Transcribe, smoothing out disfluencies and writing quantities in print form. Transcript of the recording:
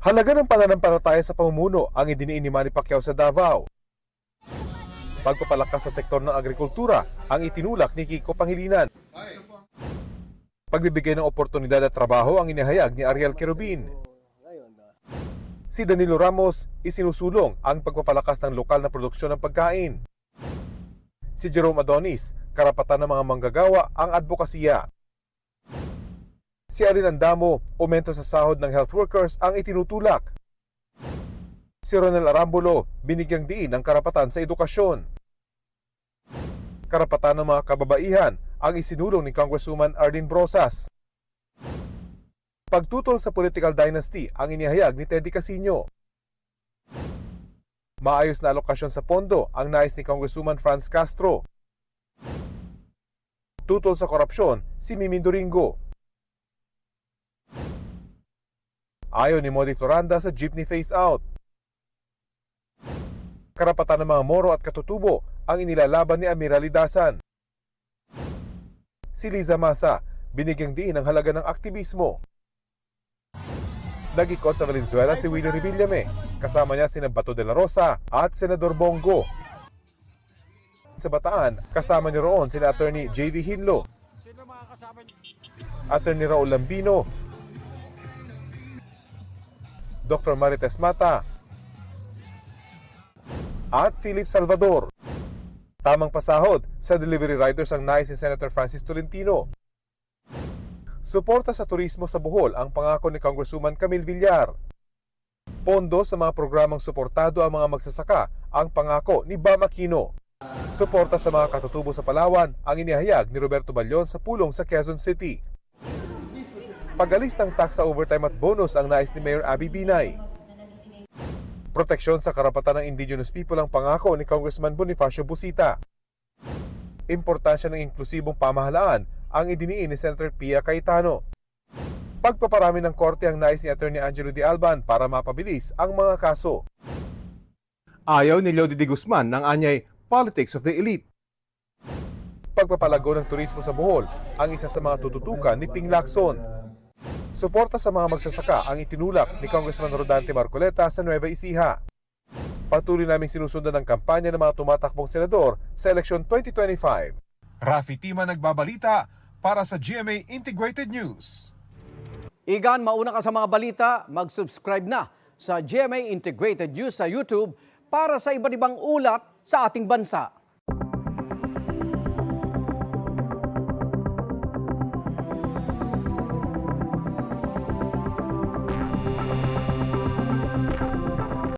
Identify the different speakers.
Speaker 1: Halaga ng pananampalataya sa pamumuno ang idiniin ni Manny Pacquiao sa Davao. Pagpapalakas sa sektor ng agrikultura ang itinulak ni Kiko Pangilinan. Pagbibigay ng oportunidad at trabaho ang inihayag ni Ariel Querubin. Si Danilo Ramos, isinusulong ang pagpapalakas ng lokal na produksyon ng pagkain. Si Jerome Adonis, karapatan ng mga manggagawa ang advokasya. Si Alin Andamo, aumento sa sahod ng health workers ang itinutulak. Si Ronel Arambulo, binigyang diin ang karapatan sa edukasyon. Karapatan ng mga kababaihan ang isinulong ni Congresswoman Arlene Brosas. Pagtutol sa political dynasty ang inihayag ni Teddy Casino. Maayos na alokasyon sa pondo ang nais ni Congresswoman Franz Castro. Tutol sa korupsyon si Mimi Doringo. Ayaw ni Modi Floranda sa jeepney phase-out. Karapatan ng mga Moro at katutubo ang inilalaban ni Amira Lidasan. Si Liza Masa, binigyang diin ang halaga ng aktivismo. Nag-ikot sa Valenzuela si Willie Revillame, kasama niya sina Bato de la Rosa at Senador Bongo. Sa Bataan, kasama niya roon sina Attorney J.V. Hinlo, Attorney Raul Lambino, Dr. Marites Mata, at Philip Salvador. Tamang pasahod sa delivery riders ang nais ni Senator Francis Tolentino. Suporta sa turismo sa Bohol ang pangako ni Congresswoman Camille Villar. Pondo sa mga programang suportado ang mga magsasaka ang pangako ni Bam Aquino. Suporta sa mga katutubo sa Palawan ang inihayag ni Roberto Balyon sa pulong sa Quezon City. Pag-alis ng tax sa overtime at bonus ang nais ni Mayor Abby Binay. Proteksyon sa karapatan ng indigenous people ang pangako ni Congressman Bonifacio Busita. Importansya ng inklusibong pamahalaan ang idiniin ni Senator Pia Cayetano. Pagpaparami ng korte ang nais ni Attorney Angelo de Alban para mapabilis ang mga kaso. Ayaw ni Lodi de Guzman ng anyay politics of the elite. Pagpapalago ng turismo sa Bohol ang isa sa mga tututukan ni Ping Lacson. Suporta sa mga magsasaka ang itinulak ni Congressman Rodante Marcoleta sa Nueva Ecija. Patuloy naming sinusundan ang kampanya ng mga tumatakbong senador sa eleksyon 2025. Rafi Tima nagbabalita para sa GMA Integrated News.
Speaker 2: Igan, mauna ka sa mga balita, mag-subscribe na sa GMA Integrated News sa YouTube para sa iba't ibang ulat sa ating bansa.